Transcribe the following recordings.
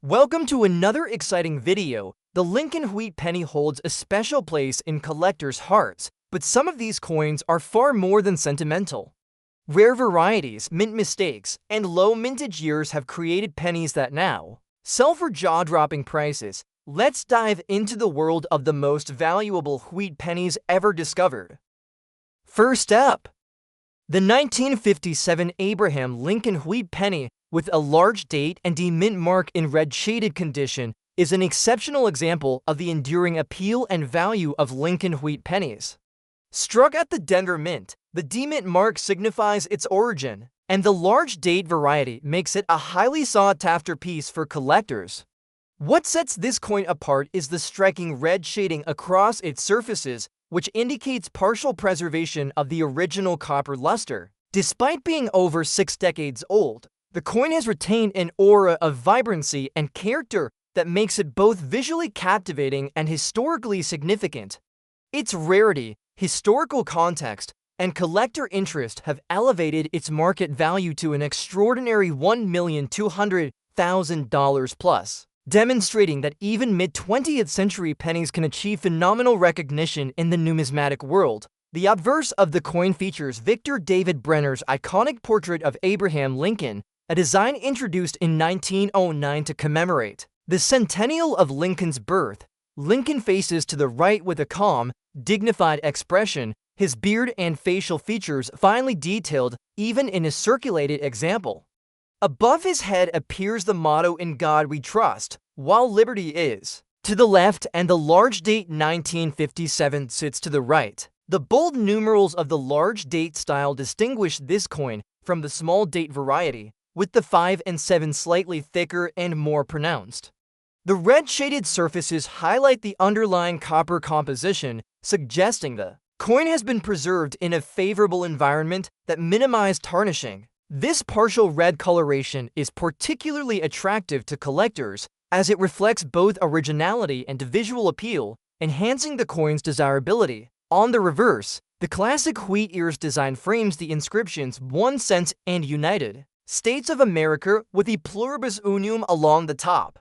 Welcome to another exciting video. The Lincoln Wheat penny holds a special place in collectors' hearts, but some of these coins are far more than sentimental. Rare varieties, mint mistakes, and low mintage years have created pennies that now sell for jaw-dropping prices. Let's dive into the world of the most valuable wheat pennies ever discovered. First up, the 1957 Abraham Lincoln Wheat penny with a large date and a mint mark in red shaded condition is an exceptional example of the enduring appeal and value of Lincoln Wheat pennies. Struck at the Denver Mint, the D-mint mark signifies its origin, and the large date variety makes it a highly sought-after piece for collectors. What sets this coin apart is the striking red shading across its surfaces, which indicates partial preservation of the original copper luster. Despite being over 6 decades old, the coin has retained an aura of vibrancy and character that makes it both visually captivating and historically significant. Its rarity, historical context, and collector interest have elevated its market value to an extraordinary $1,200,000 plus, demonstrating that even mid-20th century pennies can achieve phenomenal recognition in the numismatic world. The obverse of the coin features Victor David Brenner's iconic portrait of Abraham Lincoln, a design introduced in 1909 to commemorate the centennial of Lincoln's birth. Lincoln faces to the right with a calm, dignified expression, his beard and facial features finely detailed even in a circulated example. Above his head appears the motto "In God We Trust," while liberty is to the left and the large date 1957 sits to the right. The bold numerals of the large date style distinguish this coin from the small date variety, with the 5 and 7 slightly thicker and more pronounced. The red shaded surfaces highlight the underlying copper composition, suggesting the coin has been preserved in a favorable environment that minimized tarnishing. This partial red coloration is particularly attractive to collectors as it reflects both originality and visual appeal, enhancing the coin's desirability. On the reverse, the classic wheat ears design frames the inscriptions "1 cent" and "United States of America" with the pluribus unum along the top.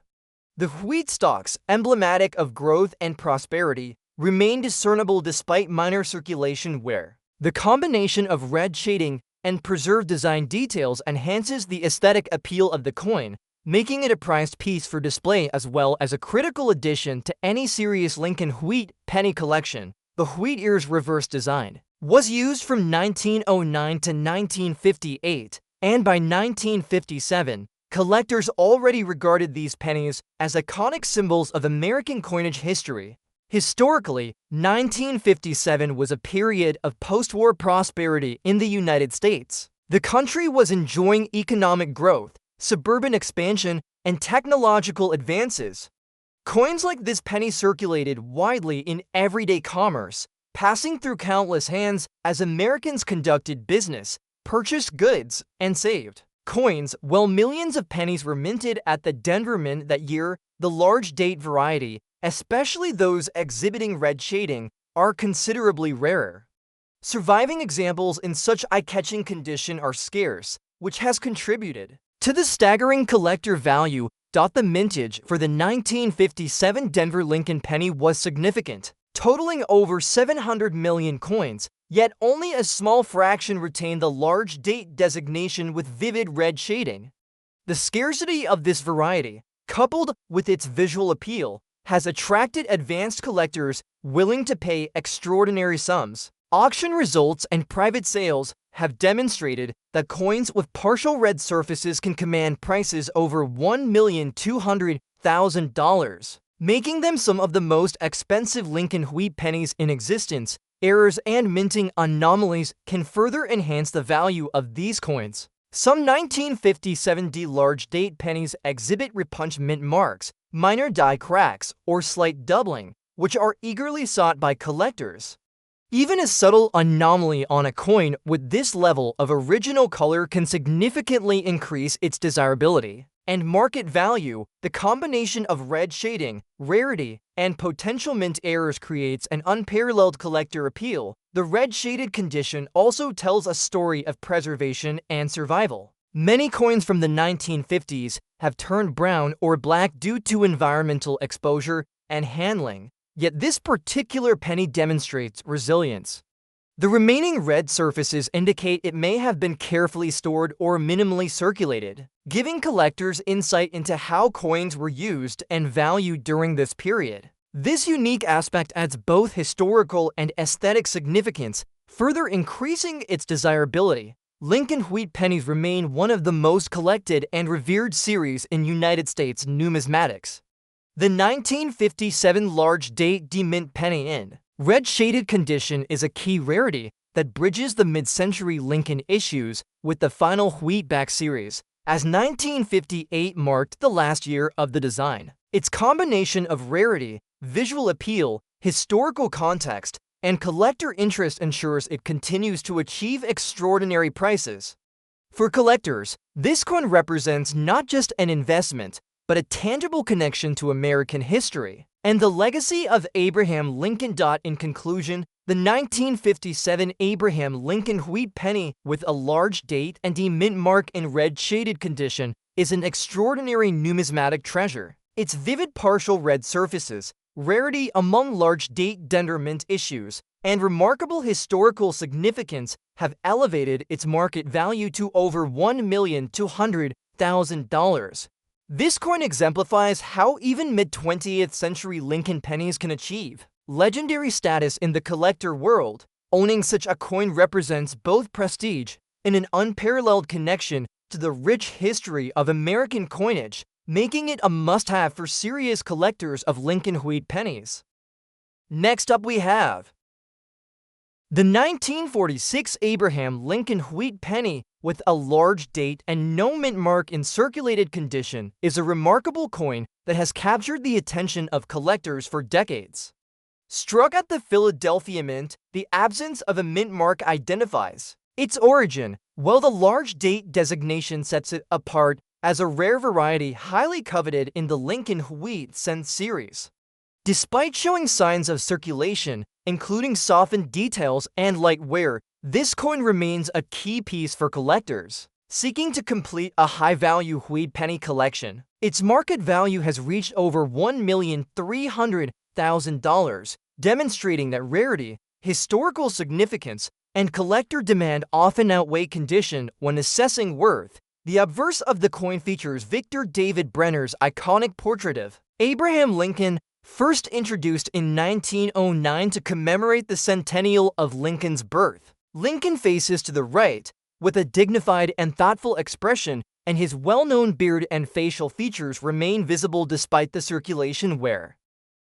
The wheat stalks, emblematic of growth and prosperity, remain discernible despite minor circulation wear. The combination of red shading and preserved design details enhances the aesthetic appeal of the coin, making it a prized piece for display as well as a critical addition to any serious Lincoln Wheat penny collection. The wheat ears reverse design was used from 1909 to 1958, and by 1957, collectors already regarded these pennies as iconic symbols of American coinage history. Historically, 1957 was a period of post-war prosperity in the United States. The country was enjoying economic growth, suburban expansion, and technological advances. Coins like this penny circulated widely in everyday commerce, passing through countless hands as Americans conducted business, purchased goods, and saved. Coins, while millions of pennies were minted at the Denver Mint that year, the large date variety, especially those exhibiting red shading, are considerably rarer. Surviving examples in such eye-catching condition are scarce, which has contributed to the staggering collector value. The mintage for the 1957 Denver Lincoln penny was significant, totaling over 700 million coins, yet only a small fraction retained the large date designation with vivid red shading. The scarcity of this variety, coupled with its visual appeal, has attracted advanced collectors willing to pay extraordinary sums. Auction results and private sales have demonstrated that coins with partial red surfaces can command prices over $1,200,000, making them some of the most expensive Lincoln Wheat pennies in existence. Errors and minting anomalies can further enhance the value of these coins. Some 1957 large date pennies exhibit repunched mint marks, minor die cracks, or slight doubling, which are eagerly sought by collectors. Even a subtle anomaly on a coin with this level of original color can significantly increase its desirability and market value. The combination of red shading, rarity, and potential mint errors creates an unparalleled collector appeal. The red shaded condition also tells a story of preservation and survival. Many coins from the 1950s have turned brown or black due to environmental exposure and handling, yet this particular penny demonstrates resilience. The remaining red surfaces indicate it may have been carefully stored or minimally circulated, giving collectors insight into how coins were used and valued during this period. This unique aspect adds both historical and aesthetic significance, further increasing its desirability. Lincoln wheat pennies remain one of the most collected and revered series in United States numismatics. The 1957 large date demint penny in red shaded condition is a key rarity that bridges the mid-century Lincoln issues with the final wheatback series, as 1958 marked the last year of the design. Its combination of rarity, visual appeal, historical context, and collector interest ensures it continues to achieve extraordinary prices. For collectors, this coin represents not just an investment, but a tangible connection to American history and the legacy of Abraham Lincoln. In conclusion, the 1957 Abraham Lincoln wheat penny with a large date and demint mark in red shaded condition is an extraordinary numismatic treasure. Its vivid partial red surfaces, rarity among large date denderment issues, and remarkable historical significance have elevated its market value to over $1,200,000. This coin exemplifies how even mid-20th century Lincoln pennies can achieve legendary status in the collector world. Owning such a coin represents both prestige and an unparalleled connection to the rich history of American coinage, making it a must-have for serious collectors of Lincoln wheat pennies. Next up we have the 1946 Abraham Lincoln wheat penny with a large date and no mint mark in circulated condition is a remarkable coin that has captured the attention of collectors for decades. Struck at the Philadelphia Mint, the absence of a mint mark identifies its origin, while the large date designation sets it apart as a rare variety highly coveted in the Lincoln wheat cent series. Despite showing signs of circulation, including softened details and light wear, this coin remains a key piece for collectors seeking to complete a high-value wheat penny collection. Its market value has reached over $1,300,000, demonstrating that rarity, historical significance, and collector demand often outweigh condition when assessing worth. The obverse of the coin features Victor David Brenner's iconic portrait of Abraham Lincoln, first introduced in 1909 to commemorate the centennial of Lincoln's birth. Lincoln faces to the right, with a dignified and thoughtful expression, and his well-known beard and facial features remain visible despite the circulation wear.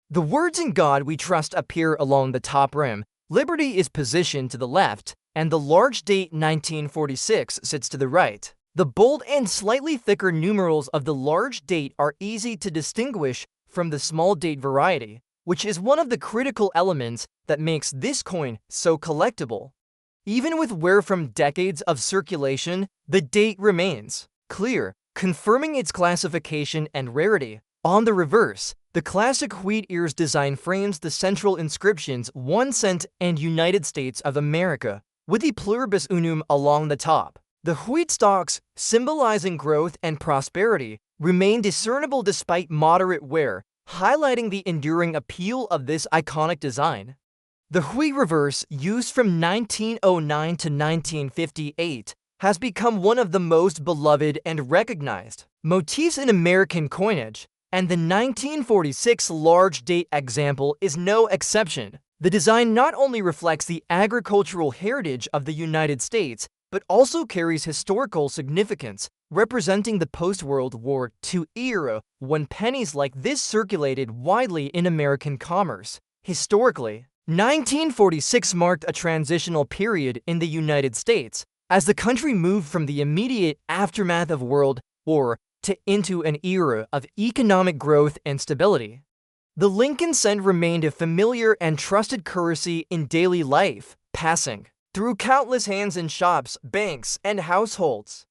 The words "In God We Trust" appear along the top rim, Liberty is positioned to the left, and the large date 1946 sits to the right. The bold and slightly thicker numerals of the large date are easy to distinguish from the small date variety, which is one of the critical elements that makes this coin so collectible. Even with wear from decades of circulation, the date remains clear, confirming its classification and rarity. On the reverse, the classic wheat ears design frames the central inscriptions 1 cent and United States of America, with the pluribus unum along the top. The wheat stalks, symbolizing growth and prosperity, remain discernible despite moderate wear, highlighting the enduring appeal of this iconic design. The wheat reverse, used from 1909 to 1958, has become one of the most beloved and recognized motifs in American coinage, and the 1946 large date example is no exception. The design not only reflects the agricultural heritage of the United States, but also carries historical significance, representing the post-World War II era when pennies like this circulated widely in American commerce. Historically, 1946 marked a transitional period in the United States as the country moved from the immediate aftermath of World War II into an era of economic growth and stability. The Lincoln cent remained a familiar and trusted currency in daily life, passing through countless hands in shops, banks, and households.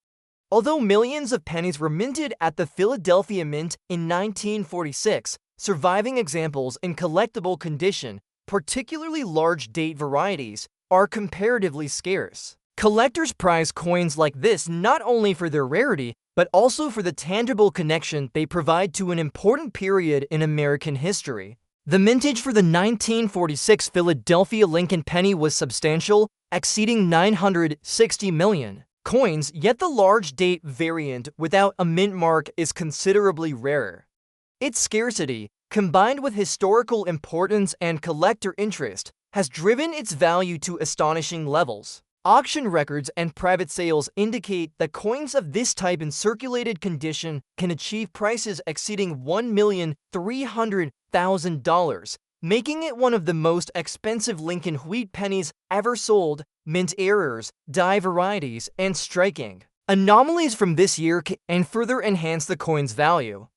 Although millions of pennies were minted at the Philadelphia Mint in 1946, surviving examples in collectible condition, particularly large date varieties, are comparatively scarce. Collectors prize coins like this not only for their rarity, but also for the tangible connection they provide to an important period in American history. The mintage for the 1946 Philadelphia Lincoln penny was substantial, exceeding 960 million coins, yet the large date variant without a mint mark is considerably rarer. Its scarcity, combined with historical importance and collector interest, has driven its value to astonishing levels. Auction records and private sales indicate that coins of this type in circulated condition can achieve prices exceeding $1,300,000, making it one of the most expensive Lincoln wheat pennies ever sold. Mint errors, die varieties, and striking anomalies from this year can further enhance the coin's value.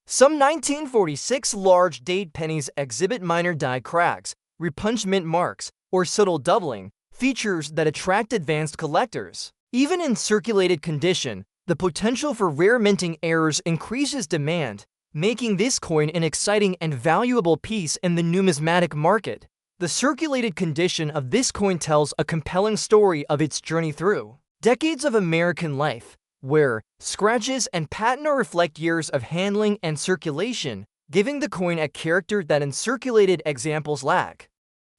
Some 1946 large date pennies exhibit minor die cracks, repunched mint marks, or subtle doubling, features that attract advanced collectors. Even in circulated condition, the potential for rare minting errors increases demand, making this coin an exciting and valuable piece in the numismatic market. The circulated condition of this coin tells a compelling story of its journey through decades of American life, where scratches and patina reflect years of handling and circulation, giving the coin a character that uncirculated examples lack.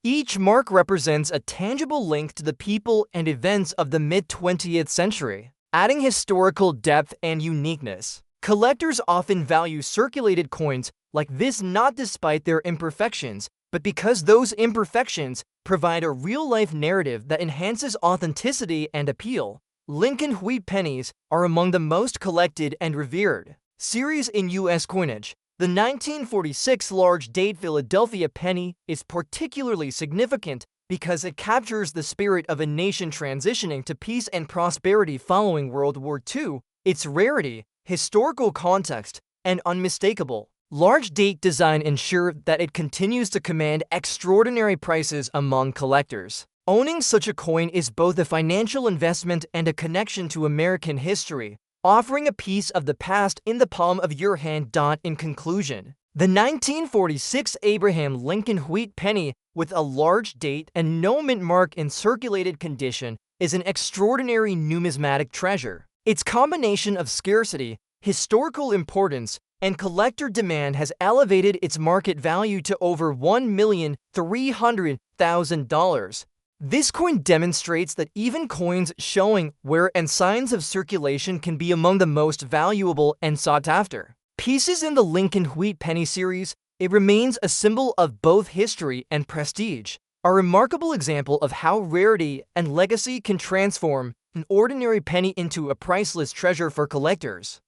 Each mark represents a tangible link to the people and events of the mid-20th century, adding historical depth and uniqueness. Collectors often value circulated coins like this not despite their imperfections, but because those imperfections provide a real-life narrative that enhances authenticity and appeal. Lincoln wheat pennies are among the most collected and revered series in U.S. coinage. The 1946 large date Philadelphia penny is particularly significant because it captures the spirit of a nation transitioning to peace and prosperity following World War II. Its rarity, historical context, and unmistakable large date design ensure that it continues to command extraordinary prices among collectors. Owning such a coin is both a financial investment and a connection to American history, offering a piece of the past in the palm of your hand. In conclusion, the 1946 Abraham Lincoln wheat penny with a large date and no mint mark in circulated condition is an extraordinary numismatic treasure. Its combination of scarcity, historical importance, and collector demand has elevated its market value to over $1,300,000. This coin demonstrates that even coins showing wear and signs of circulation can be among the most valuable and sought-after pieces in the Lincoln wheat penny series. It remains a symbol of both history and prestige, a remarkable example of how rarity and legacy can transform an ordinary penny into a priceless treasure for collectors.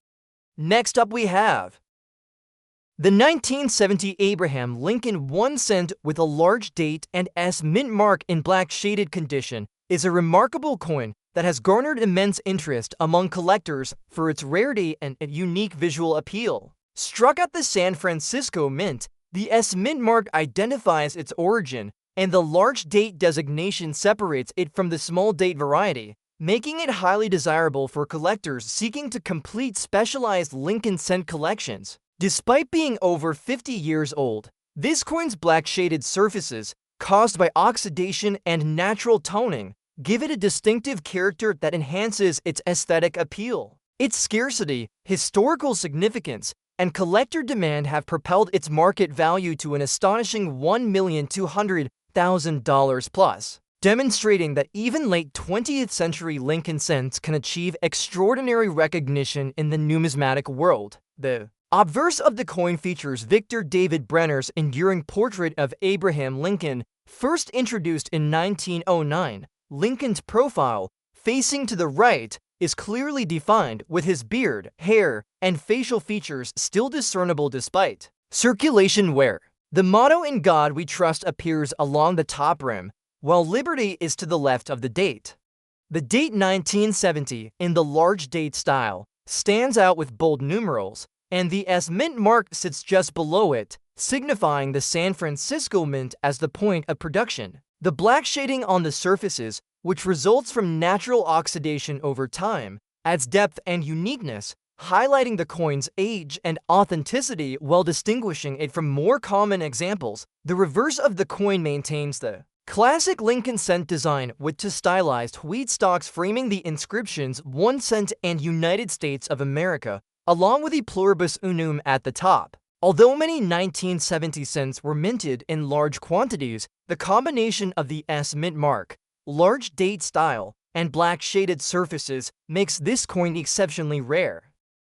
Next up we have the 1970 Abraham Lincoln 1 cent with a large date and S mint mark in black shaded condition is a remarkable coin that has garnered immense interest among collectors for its rarity and unique visual appeal. Struck at the San Francisco Mint, the S mint mark identifies its origin, and the large date designation separates it from the small date variety, making it highly desirable for collectors seeking to complete specialized Lincoln cent collections. Despite being over 50 years old, this coin's black shaded surfaces, caused by oxidation and natural toning, give it a distinctive character that enhances its aesthetic appeal. Its scarcity, historical significance, and collector demand have propelled its market value to an astonishing $1,200,000 plus, demonstrating that even late 20th century Lincoln cents can achieve extraordinary recognition in the numismatic world. The obverse of the coin features Victor David Brenner's enduring portrait of Abraham Lincoln, first introduced in 1909. Lincoln's profile, facing to the right, is clearly defined, with his beard, hair, and facial features still discernible despite circulation wear. The motto "In God We Trust" appears along the top rim, while liberty is to the left of the date. The date 1970, in the large date style, stands out with bold numerals, and the S mint mark sits just below it, signifying the San Francisco Mint as the point of production. The black shading on the surfaces, which results from natural oxidation over time, adds depth and uniqueness, highlighting the coin's age and authenticity while distinguishing it from more common examples. The reverse of the coin maintains the Classic Lincoln cent design with two stylized wheat stalks framing the inscriptions 1 cent and United States of America, along with a pluribus unum at the top. Although many 1970 cents were minted in large quantities, the combination of the S mint mark, large date style, and black shaded surfaces makes this coin exceptionally rare.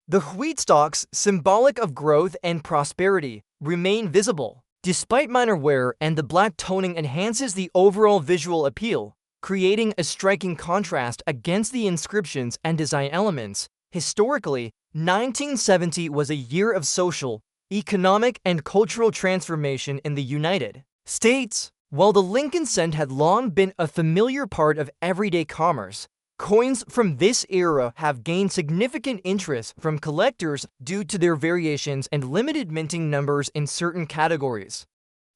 The wheat stalks, symbolic of growth and prosperity, remain visible, despite minor wear, and the black toning enhances the overall visual appeal, creating a striking contrast against the inscriptions and design elements. Historically, 1970 was a year of social, economic, and cultural transformation in the United States. While the Lincoln cent had long been a familiar part of everyday commerce, coins from this era have gained significant interest from collectors due to their variations and limited minting numbers in certain categories.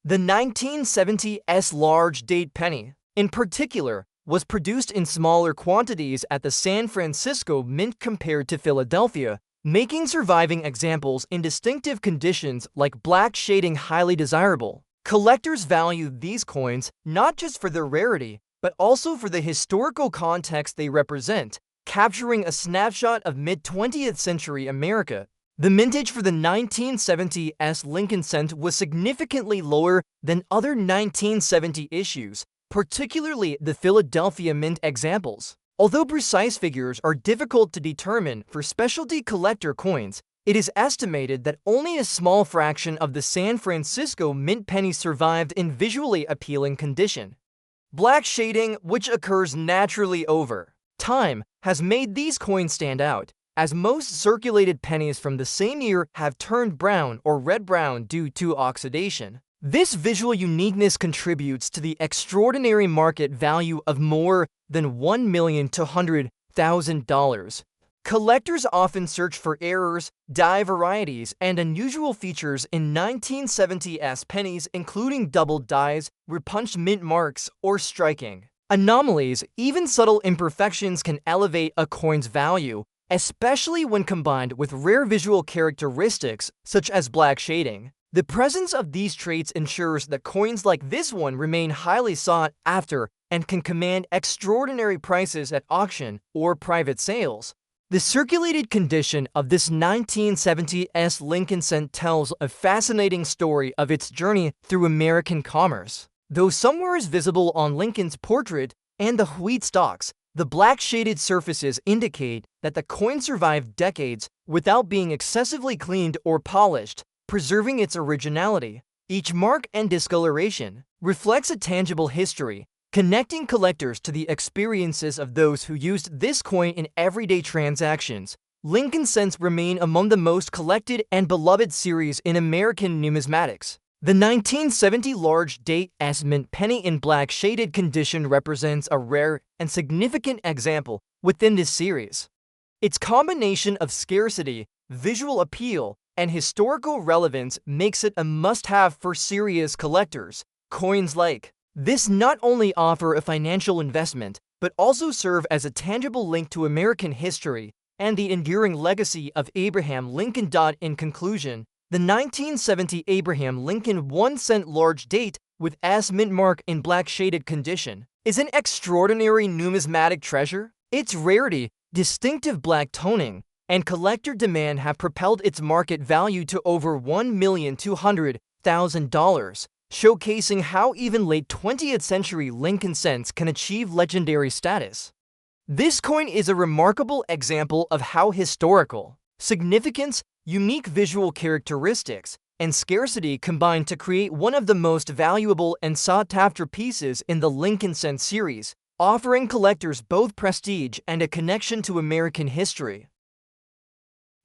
The 1970 S large date penny, in particular, was produced in smaller quantities at the San Francisco Mint compared to Philadelphia, making surviving examples in distinctive conditions like black shading highly desirable. Collectors value these coins not just for their rarity, but also for the historical context they represent, capturing a snapshot of mid-20th century America. The mintage for the 1970 S Lincoln cent was significantly lower than other 1970 issues, particularly the Philadelphia Mint examples. Although precise figures are difficult to determine for specialty collector coins, it is estimated that only a small fraction of the San Francisco Mint pennies survived in visually appealing condition. Black shading, which occurs naturally over time, has made these coins stand out, as most circulated pennies from the same year have turned brown or red-brown due to oxidation. This visual uniqueness contributes to the extraordinary market value of more than $1,200,000. Collectors often search for errors, dye varieties, and unusual features in 1970 S pennies, including doubled dyes, repunched mint marks, or striking anomalies. Even subtle imperfections can elevate a coin's value, especially when combined with rare visual characteristics such as black shading. The presence of these traits ensures that coins like this one remain highly sought after and can command extraordinary prices at auction or private sales. The circulated condition of this 1970 S Lincoln cent tells a fascinating story of its journey through American commerce. Though somewhere is visible on Lincoln's portrait and the wheat stalks, the black shaded surfaces indicate that the coin survived decades without being excessively cleaned or polished, preserving its originality. Each mark and discoloration reflects a tangible history, connecting collectors to the experiences of those who used this coin in everyday transactions. Lincoln cents remain among the most collected and beloved series in American numismatics. The 1970 large date S mint penny in black shaded condition represents a rare and significant example within this series. Its combination of scarcity, visual appeal, and historical relevance makes it a must-have for serious collectors. Coins like this not only offer a financial investment, but also serve as a tangible link to American history and the enduring legacy of Abraham Lincoln. In conclusion, the 1970 Abraham Lincoln 1 cent large date with S mint mark in black shaded condition is an extraordinary numismatic treasure. Its rarity, distinctive black toning, and collector demand have propelled its market value to over $1,200,000. Showcasing how even late 20th century Lincoln cents can achieve legendary status. This coin is a remarkable example of how historical significance, unique visual characteristics, and scarcity combine to create one of the most valuable and sought-after pieces in the Lincoln cent series, offering collectors both prestige and a connection to American history.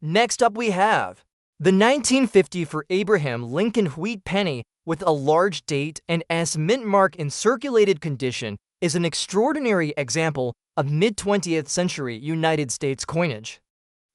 Next up we have the 1950 for Abraham Lincoln wheat penny with a large date and S mint mark in circulated condition is an extraordinary example of mid-20th century United States coinage.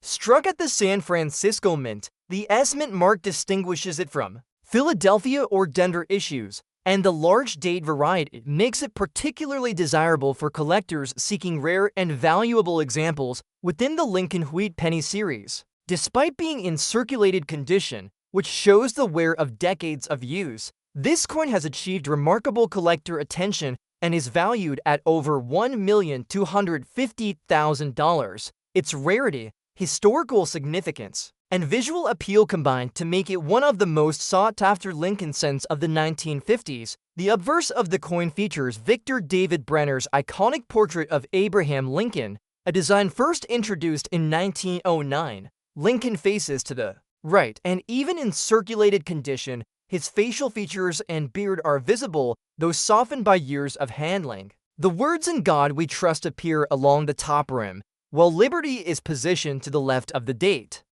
Struck at the San Francisco Mint, the S mint mark distinguishes it from Philadelphia or Denver issues, and the large date variety makes it particularly desirable for collectors seeking rare and valuable examples within the Lincoln wheat penny series. Despite being in circulated condition, which shows the wear of decades of use, This coin has achieved remarkable collector attention and is valued at over $1,250,000. Its rarity, historical significance, and visual appeal combined to make it one of the most sought-after Lincoln cents of the 1950s. The obverse of the coin features Victor David Brenner's iconic portrait of Abraham Lincoln, a design first introduced in 1909. Lincoln faces to the right, and even in circulated condition, his facial features and beard are visible, though softened by years of handling. The words "In God We Trust" appear along the top rim, while Liberty is positioned to the left of the date.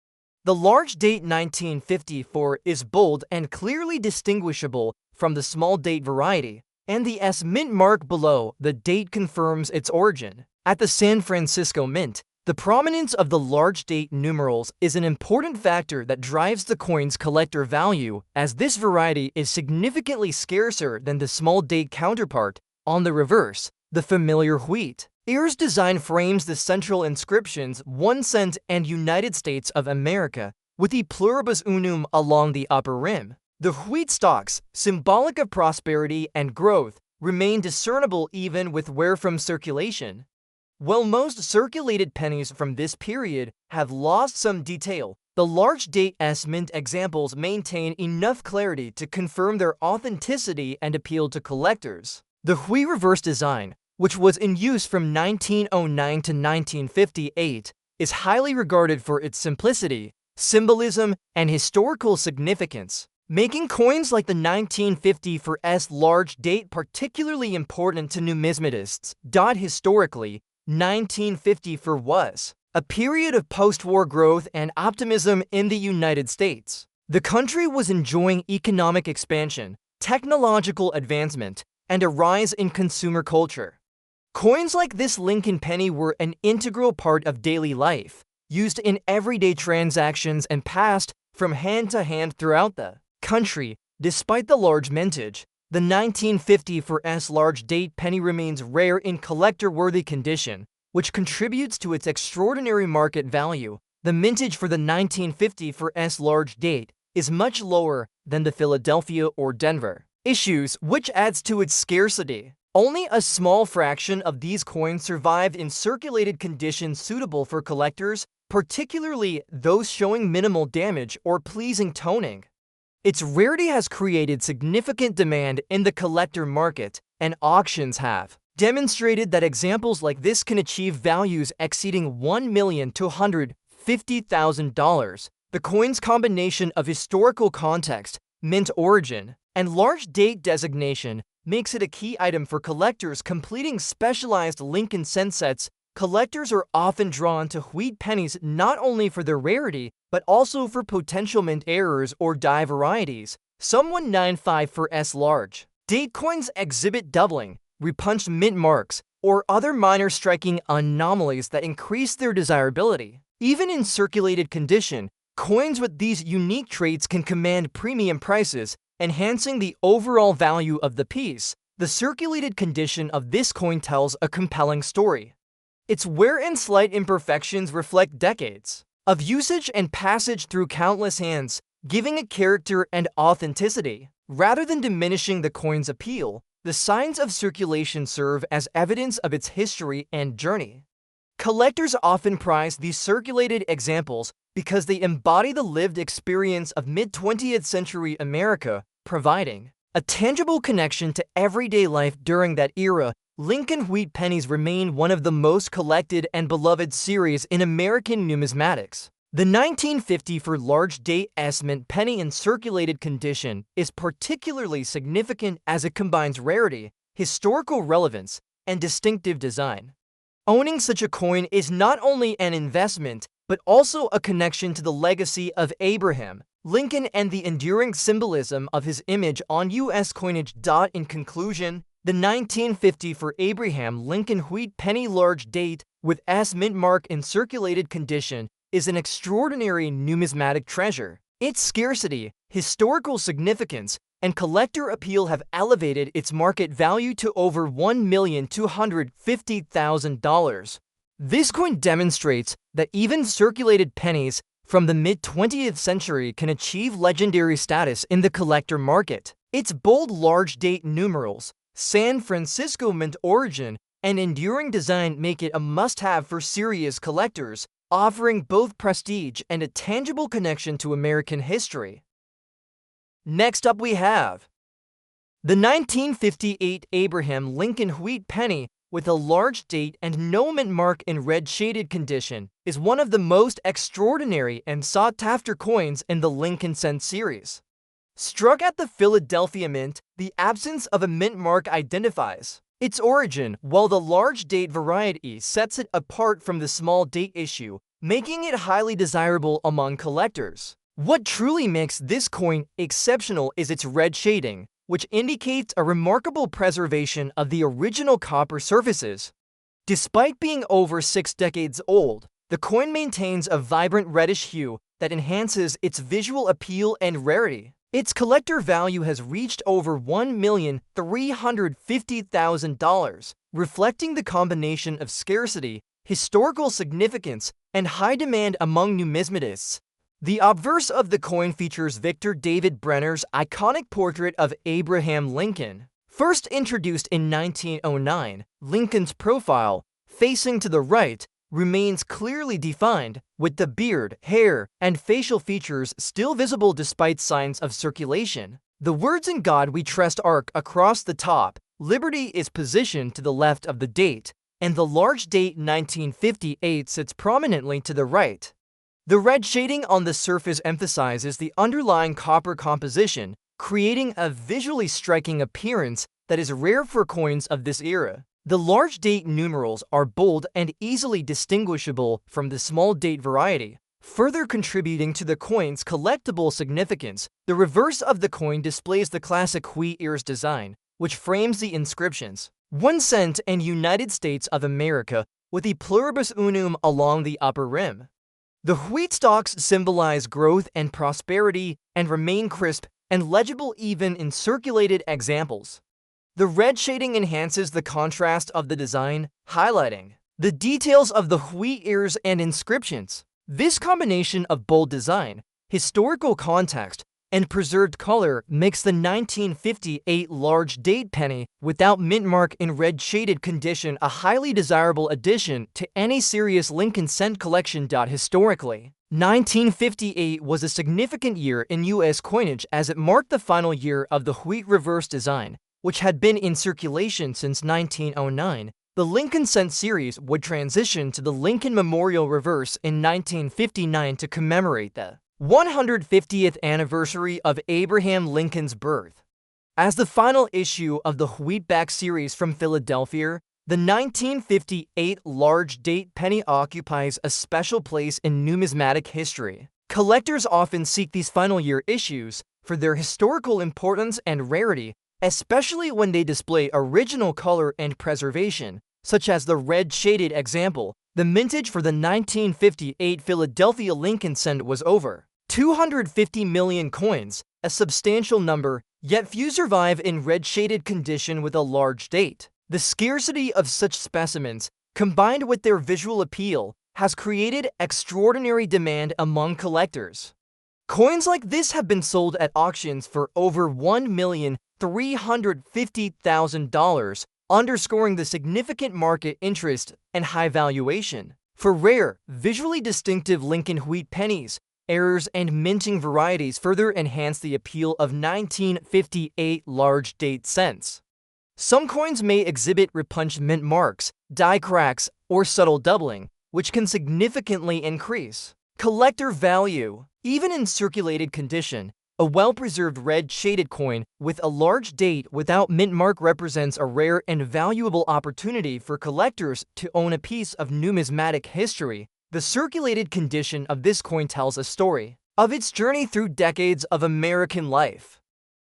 The large date 1954 is bold and clearly distinguishable from the small date variety, and the S mint mark below the date confirms its origin. At the San Francisco Mint, the prominence of the large date numerals is an important factor that drives the coin's collector value, as this variety is significantly scarcer than the small date counterpart. On the reverse, the familiar wheat ears design frames the central inscriptions 1 cent and United States of America, with the pluribus unum along the upper rim. The wheat stalks, symbolic of prosperity and growth, remain discernible even with wear from circulation. While most circulated pennies from this period have lost some detail, the large date S mint examples maintain enough clarity to confirm their authenticity and appeal to collectors. The wheat reverse design, which was in use from 1909 to 1958, is highly regarded for its simplicity, symbolism, and historical significance, making coins like the 1954 S large date particularly important to numismatists. Historically, 1954 was a period of post-war growth and optimism in the United States. The country was enjoying economic expansion, technological advancement, and a rise in consumer culture. Coins like this Lincoln penny were an integral part of daily life, used in everyday transactions and passed from hand to hand throughout the country. Despite the large mintage, the 1954 S large date penny remains rare in collector-worthy condition, which contributes to its extraordinary market value. The mintage for the 1954 S large date is much lower than the Philadelphia or Denver issues, which adds to its scarcity. Only a small fraction of these coins survived in circulated condition suitable for collectors, particularly those showing minimal damage or pleasing toning. Its rarity has created significant demand in the collector market, and auctions have demonstrated that examples like this can achieve values exceeding $1,250,000. The coin's combination of historical context, mint origin, and large date designation makes it a key item for collectors completing specialized Lincoln cent sets. Collectors are often drawn to wheat pennies not only for their rarity, but also for potential mint errors or die varieties. Some 195 S large date coins exhibit doubling, repunched mint marks, or other minor striking anomalies that increase their desirability. Even in circulated condition, coins with these unique traits can command premium prices, enhancing the overall value of the piece. The circulated condition of this coin tells a compelling story. Its wear and slight imperfections reflect decades of usage and passage through countless hands, giving it character and authenticity. Rather than diminishing the coin's appeal, the signs of circulation serve as evidence of its history and journey. Collectors often prize these circulated examples because they embody the lived experience of mid-20th century America, providing a tangible connection to everyday life during that era. Lincoln wheat pennies remain one of the most collected and beloved series in American numismatics. The 1954 large date S mint penny in circulated condition is particularly significant as it combines rarity, historical relevance, and distinctive design. Owning such a coin is not only an investment, but also a connection to the legacy of Abraham Lincoln and the enduring symbolism of his image on U.S. coinage. In conclusion, the 1954 Abraham Lincoln wheat penny large date with S mint mark in circulated condition is an extraordinary numismatic treasure. Its scarcity, historical significance, and collector appeal have elevated its market value to over $1,250,000. This coin demonstrates that even circulated pennies from the mid-20th century can achieve legendary status in the collector market. Its bold large-date numerals, San Francisco Mint origin, and enduring design make it a must-have for serious collectors, offering both prestige and a tangible connection to American history. Next up we have the 1958 Abraham Lincoln Wheat Penny with a large date and no mint mark in red shaded condition is one of the most extraordinary and sought-after coins in the Lincoln cent series. Struck at the Philadelphia Mint, the absence of a mint mark identifies its origin, while the large date variety sets it apart from the small date issue, making it highly desirable among collectors. What truly makes this coin exceptional is its red shading, which indicates a remarkable preservation of the original copper surfaces. Despite being over 6 decades old, the coin maintains a vibrant reddish hue that enhances its visual appeal and rarity. Its collector value has reached over $1,350,000, reflecting the combination of scarcity, historical significance, and high demand among numismatists. The obverse of the coin features Victor David Brenner's iconic portrait of Abraham Lincoln. First introduced in 1909, Lincoln's profile, facing to the right, remains clearly defined, with the beard, hair, and facial features still visible despite signs of circulation. The words "In God We Trust" arc across the top, Liberty is positioned to the left of the date, and the large date 1958 sits prominently to the right. The red shading on the surface emphasizes the underlying copper composition, creating a visually striking appearance that is rare for coins of this era. The large date numerals are bold and easily distinguishable from the small date variety, further contributing to the coin's collectible significance. The reverse of the coin displays the classic wheat ears design, which frames the inscriptions 1 cent and United States of America with the pluribus unum along the upper rim. The wheat stalks symbolize growth and prosperity and remain crisp and legible even in circulated examples. The red shading enhances the contrast of the design, highlighting the details of the wheat ears and inscriptions. This combination of bold design, historical context, and preserved color makes the 1958 large date penny without mint mark in red shaded condition a highly desirable addition to any serious Lincoln cent collection. Historically, 1958 was a significant year in U.S. coinage as it marked the final year of the wheat reverse design, which had been in circulation since 1909. The Lincoln cent series would transition to the Lincoln Memorial Reverse in 1959 to commemorate the 150th anniversary of Abraham Lincoln's birth. As the final issue of the Wheatback series from Philadelphia, the 1958 large date penny occupies a special place in numismatic history. Collectors often seek these final year issues for their historical importance and rarity, especially when they display original color and preservation, such as the red shaded example. The mintage for the 1958 Philadelphia Lincoln cent was over 250 million coins, a substantial number, yet few survive in red-shaded condition with a large date. The scarcity of such specimens, combined with their visual appeal, has created extraordinary demand among collectors. Coins like this have been sold at auctions for over $1,350,000, underscoring the significant market interest and high valuation. For rare, visually distinctive Lincoln wheat pennies, errors and minting varieties further enhance the appeal of 1958 large date cents. Some coins may exhibit repunched mint marks, die cracks, or subtle doubling, which can significantly increase collector value. Even in circulated condition, a well-preserved red-shaded coin with a large date without mint mark represents a rare and valuable opportunity for collectors to own a piece of numismatic history. The circulated condition of this coin tells a story of its journey through decades of American life.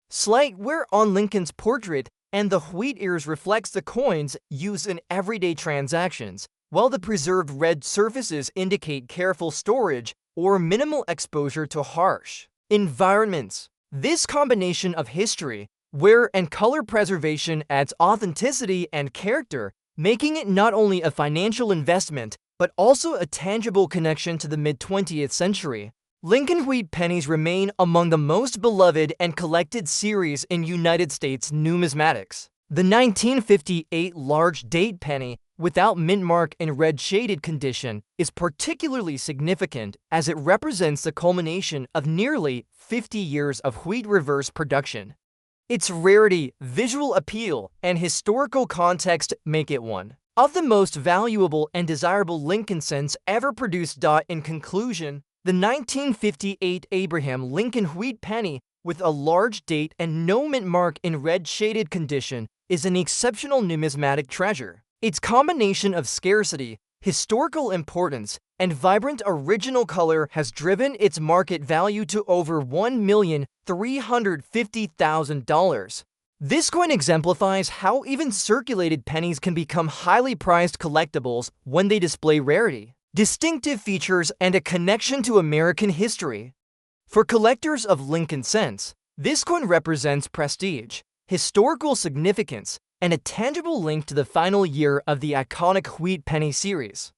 Slight wear on Lincoln's portrait and the wheat ears reflects the coin's use in everyday transactions, while the preserved red surfaces indicate careful storage or minimal exposure to harsh environments. This combination of history, wear, and color preservation adds authenticity and character, making it not only a financial investment, but also a tangible connection to the mid-20th century. Lincoln Wheat pennies remain among the most beloved and collected series in United States numismatics. The 1958 large date penny, without mint mark in red shaded condition, is particularly significant as it represents the culmination of nearly 50 years of wheat reverse production. Its rarity, visual appeal, and historical context make it one of the most valuable and desirable Lincoln cents ever produced. In conclusion, the 1958 Abraham Lincoln Wheat penny with a large date and no mint mark in red shaded condition is an exceptional numismatic treasure. Its combination of scarcity, historical importance, and vibrant original color has driven its market value to over $1,350,000. This coin exemplifies how even circulated pennies can become highly prized collectibles when they display rarity, distinctive features, and a connection to American history. For collectors of Lincoln cents, this coin represents prestige, historical significance, and a tangible link to the final year of the iconic wheat penny series.